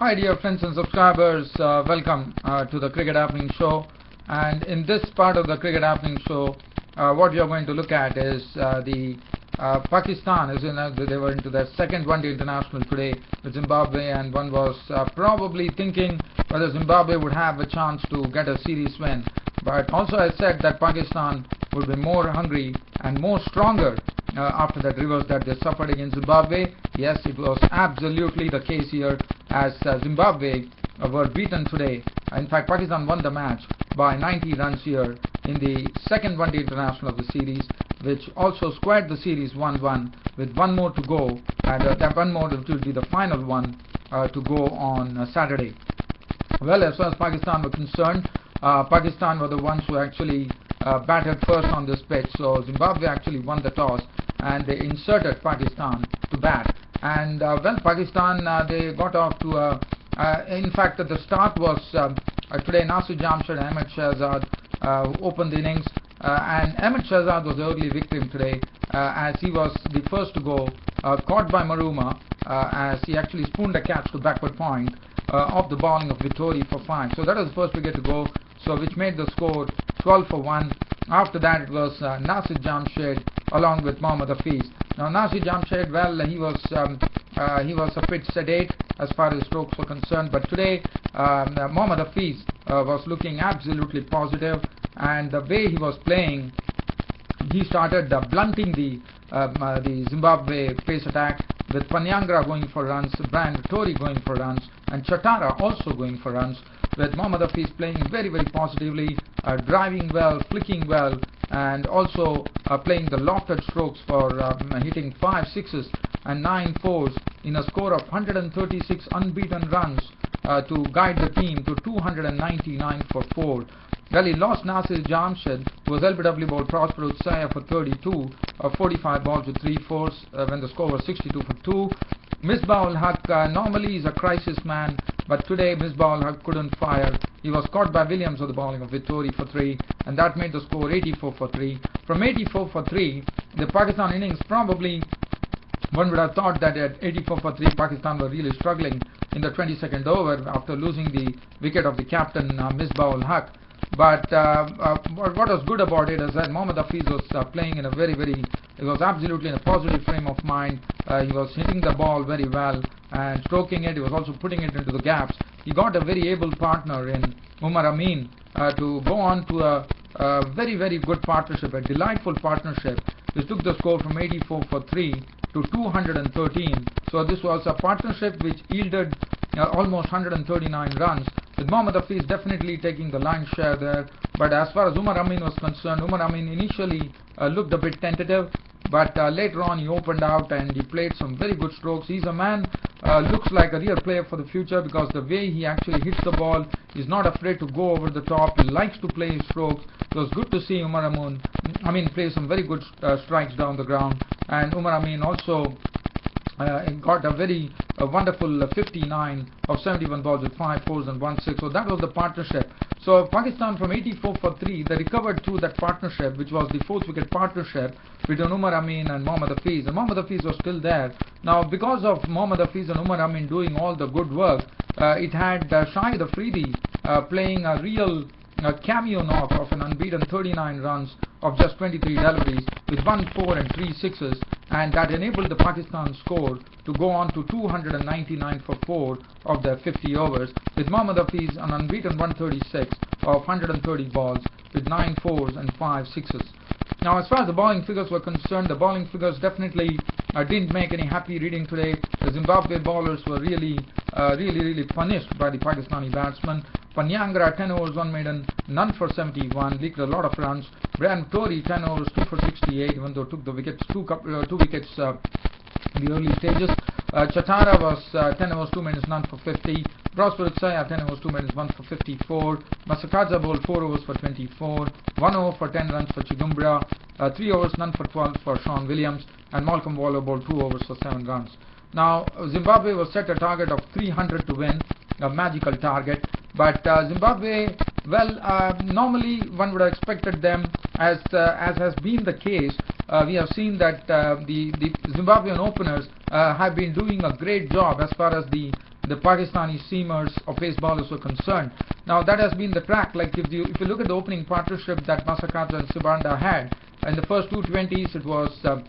Hi dear friends and subscribers, welcome to the Cricket Happening Show. And in this part of the Cricket Happening Show, what we are going to look at is the Pakistan they were into their second one-day international today with Zimbabwe, and one was probably thinking whether Zimbabwe would have a chance to get a series win. But also I said that Pakistan would be more hungry and more stronger after that reverse that they suffered against Zimbabwe. Yes, it was absolutely the case here, as Zimbabwe were beaten today. In fact, Pakistan won the match by 90 runs here in the second one-day international of the series, which also squared the series 1-1 with one more to go, and that one more will be the final one to go on Saturday. Well, as far as Pakistan were concerned, Pakistan were the ones who actually batted first on this pitch. So Zimbabwe actually won the toss and they inserted Pakistan to bat. And well, Pakistan they got off to in fact the start was today. Nasir Jamshid and Ahmed Shahzad who opened the innings, and Ahmed Shahzad was the early victim today, as he was the first to go, caught by Maruma as he actually spooned a catch to backward point of the bowling of Vittori for 5. So that was the first wicket to go, so which made the score 12 for 1. After that it was Nasir Jamshid along with Mohammad Hafeez. Now Nasir Jamshid, well, he was a bit sedate as far as strokes were concerned, but today Mohammad Hafeez was looking absolutely positive, and the way he was playing, he started blunting the Zimbabwe pace attack, with Panyangra going for runs, Brian Vittori going for runs, and Chatara also going for runs, with Mohammad Hafeez playing very, very positively, driving well, flicking well, and also playing the lofted strokes for hitting 5 sixes and 9 fours in a score of 136 unbeaten runs to guide the team to 299 for 4. Well, he lost Nasir Jamshid, who was LBW bowled Prosper Utsaya for 32, 45 balls with 3 fours when the score was 62 for 2. Misbah-ul Haq normally is a crisis man, but today Misbah-ul Haq couldn't fire. He was caught by Williams of the bowling of Vittori for 3, and that made the score 84 for 3. From 84 for 3, the Pakistan innings, probably one would have thought that at 84 for 3 Pakistan were really struggling in the 22nd over after losing the wicket of the captain Misbah-ul Haq. But what was good about it is that Mohammad Hafeez was playing in a he was absolutely in a positive frame of mind. He was hitting the ball very well and stroking it. He was also putting it into the gaps. He got a very able partner in Umar Amin to go on to a very good partnership, a delightful partnership, which took the score from 84 for 3 to 213. So this was a partnership which yielded almost 139 runs, with Mohammad Hafeez definitely taking the lion's share there. But as far as Umar Amin was concerned, Umar Amin initially looked a bit tentative, but later on he opened out and he played some very good strokes. He's a man, looks like a real player for the future, because the way he actually hits the ball, he's not afraid to go over the top, he likes to play his strokes. It was good to see Umar Amin play some very good strikes down the ground, and Umar Amin also got a very wonderful 59 of 71 balls with 5 fours and 1 6. So that was the partnership. So Pakistan from 84 for 3, they recovered through that partnership, which was the 4th wicket partnership between Umar Amin and Mohammad Hafeez. And Mohammad Hafeez was still there. Now, because of Mohammad Hafeez and Umar Amin doing all the good work, it had Shahid Afridi playing a real cameo knock of an unbeaten 39 runs of just 23 deliveries with 1 4 and 3 sixes, and that enabled the Pakistan score to go on to 299 for 4 of their 50 overs, with Mohammad Hafeez an unbeaten 136 of 130 balls with 9 fours and 5 sixes. Now, as far as the bowling figures were concerned, the bowling figures definitely didn't make any happy reading today. The Zimbabwe bowlers were really punished by the Pakistani batsmen. Panyangra 10 overs 1 maiden, none for 71, leaked a lot of runs. Brian Vittori 10 overs 2 for 68, even though took the wickets, two wickets in the early stages. Chatara was 10 overs 2 maidens, none for 50. Prosper Utsaya 10 overs 2 maidens, 1 for 54. Masakaja bowled 4 overs for 24. 1 over for 10 runs for Chigumbra. 3 overs, none for 12 for Sean Williams. And Malcolm Waller bowled 2 overs for 7 runs. Now, Zimbabwe was set a target of 300 to win, a magical target. But Zimbabwe, well, normally one would have expected them, as has been the case. We have seen that the Zimbabwean openers have been doing a great job as far as the the Pakistani seamers or pace bowlers were concerned. Now that has been the track. Like if you look at the opening partnership that Masakadza and Sibanda had, in the first two 20s it was a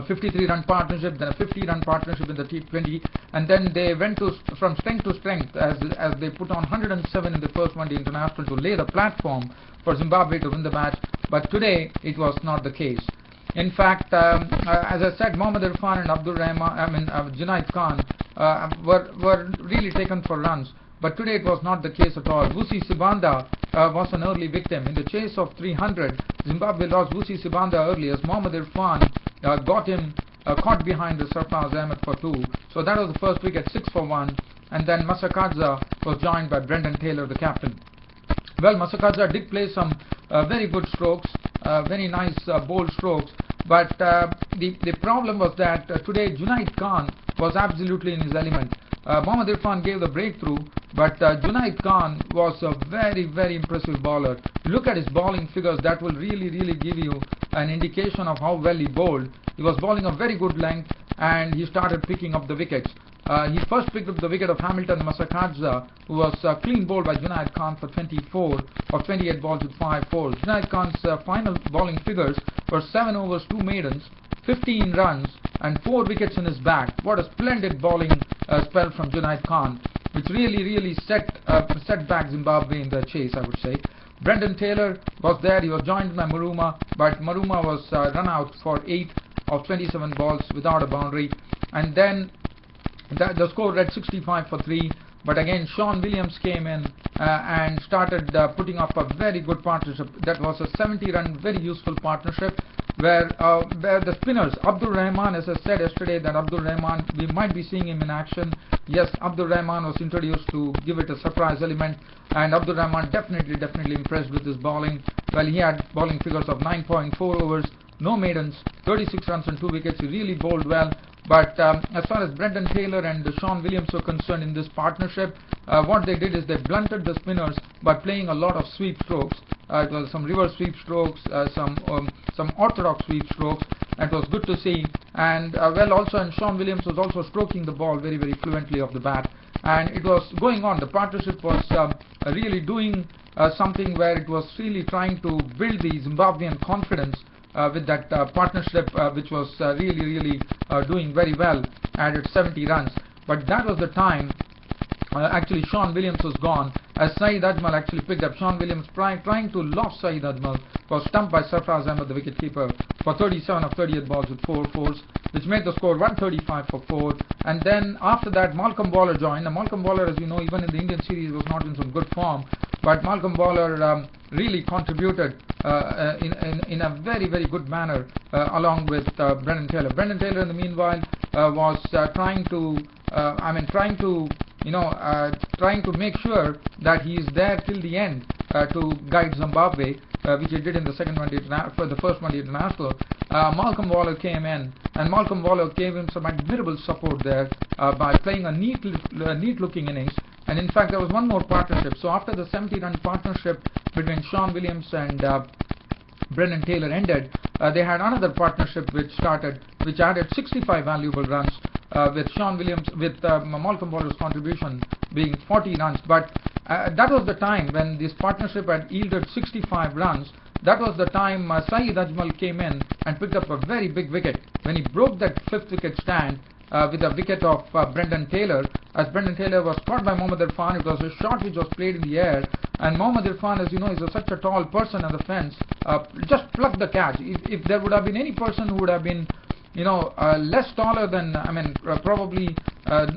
53-run partnership, then a 50-run partnership in the T20, and then they went from strength to strength as they put on 107 in the first one-day international to lay the platform for Zimbabwe to win the match. But today it was not the case. In fact, as I said, Mohammad Irfan and Junaid Khan were really taken for runs. But today it was not the case at all. Vusi Sibanda was an early victim. In the chase of 300, Zimbabwe lost Vusi Sibanda early as Mohammad Irfan got him caught behind the Sarfraz Ahmed for 2. So that was the first wicket, 6 for 1. And then Masakadza was joined by Brendan Taylor, the captain. Well, Masakadza did play some very good strokes, very nice bold strokes. But the problem was that today Junaid Khan was absolutely in his element. Mohammad Irfan gave the breakthrough, but Junaid Khan was a very, very impressive bowler. Look at his bowling figures. That will really give you an indication of how well he bowled. He was bowling a very good length, and he started picking up the wickets. He first picked up the wicket of Hamilton Masakadza, who was clean bowled by Junaid Khan for 24 of 28 balls with 5 fours. Junaid Khan's final bowling figures were 7 overs, 2 maidens, 15 runs and 4 wickets in his bag. What a splendid bowling spell from Junaid Khan, which really set back Zimbabwe in the chase, I would say. Brendan Taylor was there. He was joined by Maruma, but Maruma was run out for 8 of 27 balls without a boundary. And then the score read 65 for 3. But again, Sean Williams came in and started putting up a very good partnership. That was a 70-run, very useful partnership where the spinners, Abdul Rahman, as I said yesterday, that Abdul Rahman, we might be seeing him in action. Yes, Abdul Rahman was introduced to give it a surprise element, and Abdul Rahman definitely impressed with his bowling. Well, he had bowling figures of 9.4 overs, no maidens, 36 runs and 2 wickets. He really bowled well. But as far as Brendan Taylor and Sean Williams were concerned in this partnership, what they did is they blunted the spinners by playing a lot of sweep strokes. It was some reverse sweep strokes, some orthodox sweep strokes. It was good to see. And and Sean Williams was also stroking the ball very fluently off the bat. And it was going on. The partnership was really doing something where it was really trying to build the Zimbabwean confidence with that partnership, which was really doing very well at its 70 runs. But that was the time actually Sean Williams was gone, as Saeed Ajmal actually picked up. Sean Williams trying to loft Saeed Ajmal was stumped by Sarfraz Ahmed, the wicketkeeper, for 37 of 38 balls with 4 fours, which made the score 135 for 4. And then after that, Malcolm Bowler joined. Now, Malcolm Bowler, as you know, even in the Indian series was not in some good form, but Malcolm Bowler really contributed in a very good manner along with Brendan Taylor. Brendan Taylor, in the meanwhile, was trying to make sure that he is there till the end to guide Zimbabwe, which he did in the first one-day international. Malcolm Bowler came in, and Malcolm Bowler gave him some admirable support there by playing a neat-looking innings. And in fact, there was one more partnership. So after the 70-run partnership between Sean Williams and Brendan Taylor ended, they had another partnership which added 65 valuable runs with Malcolm Bowler's contribution being 40 runs. But that was the time when this partnership had yielded 65 runs. That was the time Saeed Ajmal came in and picked up a very big wicket. When he broke that 5th wicket stand with a wicket of Brendan Taylor, as Brendan Taylor was caught by Mohammad Irfan. It was a shot which was played in the air, and Mohammad Irfan, as you know, is such a tall person on the fence, just plucked the catch. If there would have been any person who would have been less taller than, probably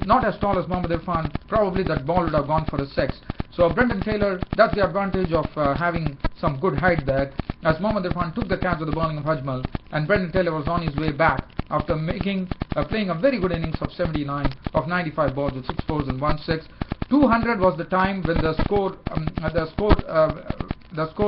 not as tall as Mohammad Irfan, probably that ball would have gone for a 6. So Brendan Taylor, that's the advantage of having some good height there, as Mohammad Irfan took the catch with the bowling of Ajmal, and Brendan Taylor was on his way back after playing a very good innings of 79 of 95 balls with 6 fours and 1 6. 200 was the time when the score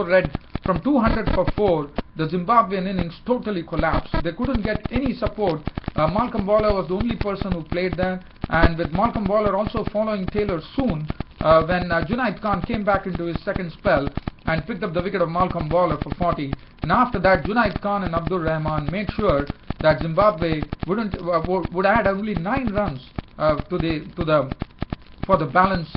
read from 200 for 4. The Zimbabwean innings totally collapsed. They couldn't get any support. Malcolm Bowler was the only person who played there, and with Malcolm Bowler also following Taylor soon, when Junaid Khan came back into his second spell and picked up the wicket of Malcolm Bowler for 40. And after that, Junaid Khan and Abdul Rahman made sure that Zimbabwe would add only 9 runs to the for the balance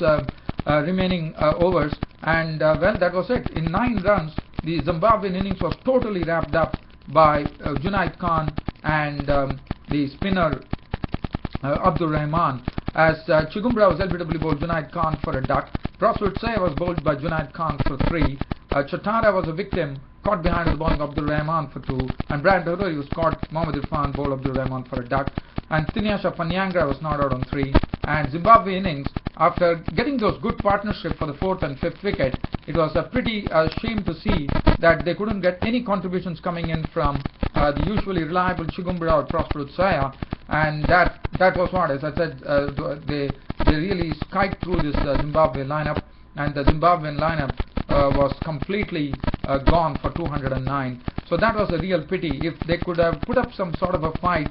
remaining overs, and well, that was it. In 9 runs, the Zimbabwean innings was totally wrapped up by Junaid Khan and the spinner Abdur Rahman, as Chigumbura was LBW bowled Junaid Khan for a duck. Prosperutsaya was bowled by Junaid Khan for 3. Chatara was a victim, caught behind the bowling Abdur Rahman for 2, and Brad Hodori was caught. Mohammad Irfan bowled Abdur Rahman for a duck, and Thinyasha Panyangra was not out on 3. And Zimbabwe innings, after getting those good partnership for the 4th and 5th wicket, it was a pretty shame to see that they couldn't get any contributions coming in from the usually reliable Chigumbura or Prosperutsaya, and that was what, as I said, they really skied through this Zimbabwe lineup, and the Zimbabwean lineup was completely gone for 209. So that was a real pity. If they could have put up some sort of a fight,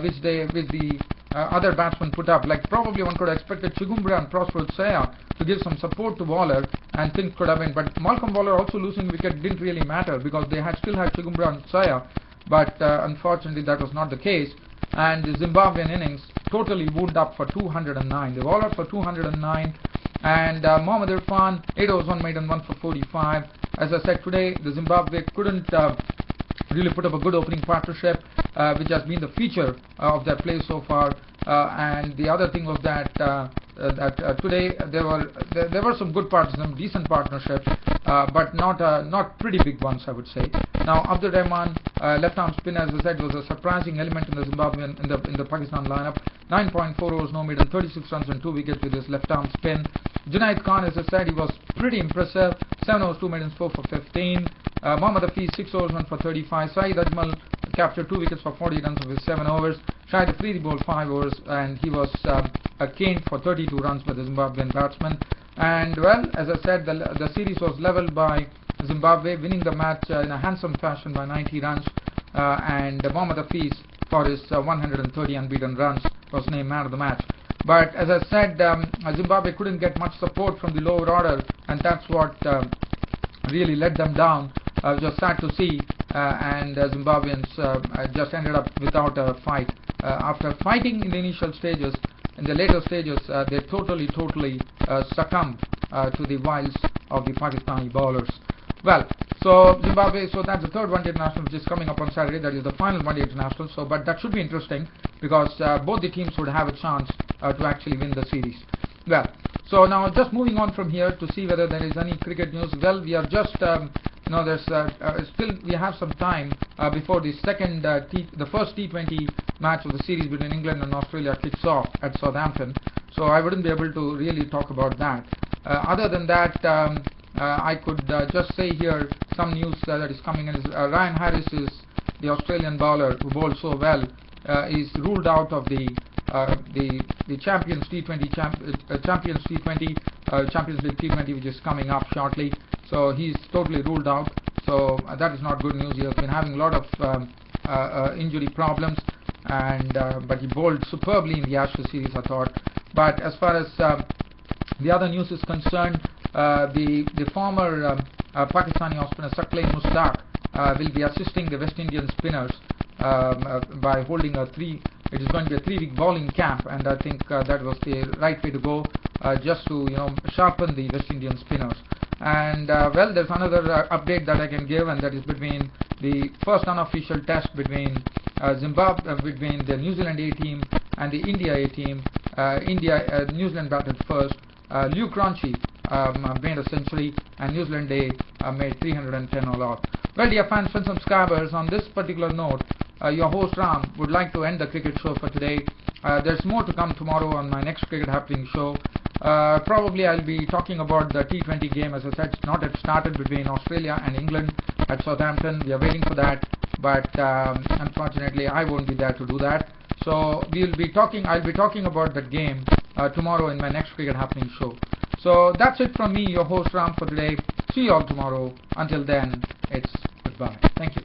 which the other batsmen put up, like probably one could have expected Chigumbura and Prosperutsaya to give some support to Waller, and things could have been. But Malcolm Waller also losing wicket didn't really matter, because they still had Chigumbura and Saya, but unfortunately that was not the case. And the Zimbabwean innings totally wound up for 209. They bowled for 209, and Mohammad Irfan 8 overs 1 maiden 1 for 45. As I said, today the Zimbabwe couldn't really put up a good opening partnership, which has been the feature of their play so far. And the other thing was that today there were some good partnerships, some decent partnerships, but not pretty big ones, I would say. Now, Abdur Rahman, left-arm spin, as I said, was a surprising element in the Zimbabwean in the Pakistan lineup. 9.4 overs, no maiden, 36 runs and 2 wickets with his left-arm spin. Junaid Khan, as I said, he was pretty impressive. 7 overs, 2 maidens, 4 for 15. Mohammad Hafeez 6 overs, 1 for 35. Saeed Ajmal captured 2 wickets for 40 runs of his 7 overs. Shahid Afridi bowled 5 overs, and he was caned for 32 runs by the Zimbabwean batsman. And well, as I said, the series was leveled by Zimbabwe, winning the match in a handsome fashion by 90 runs, and Mohammad Hafeez, for his 130 unbeaten runs, was named man of the match. But as I said, Zimbabwe couldn't get much support from the lower order, and that's what really let them down. Just sad to see, and Zimbabweans just ended up without a fight. After fighting in the initial stages, in the later stages, they totally succumbed to the wiles of the Pakistani bowlers. Well, so Zimbabwe, so that's the third one-day international, which is coming up on Saturday. That is the final one-day international. So, but that should be interesting, because both the teams would have a chance to actually win the series. Well, so now just moving on from here to see whether there is any cricket news. Well, we are just there's still we have some time before the first T20 match of the series between England and Australia kicks off at Southampton. So I wouldn't be able to really talk about that. Other than that, I could just say here some news that is coming in. Ryan Harris is the Australian bowler who bowled so well, is ruled out of the Champions T20 Champions League T20, which is coming up shortly. So he's totally ruled out. So that is not good news. He has been having a lot of injury problems, and but he bowled superbly in the Ashes series, I thought. But as far as the other news is concerned, the former Pakistani off-spinner Saqlain Mushtaq will be assisting the West Indian spinners by holding it is going to be a 3-week bowling camp, and I think that was the right way to go, just to sharpen the West Indian spinners. And well, there's another update that I can give, and that is between the first unofficial test between between the New Zealand A team and the India A team. New Zealand batted first. Luke Ronchi made a century, and New Zealand A made 310 all out. Well, dear fans and subscribers, on this particular note, your host Ram would like to end the cricket show for today. There's more to come tomorrow on my next Cricket Happening show. Probably I'll be talking about the T20 game. As I said, it's not yet started between Australia and England at Southampton. We are waiting for that, but unfortunately I won't be there to do that. So I'll be talking about that game tomorrow in my next Cricket Happening show. So that's it from me, your host Ram, for today. See you all tomorrow. Until then, it's goodbye. Thank you.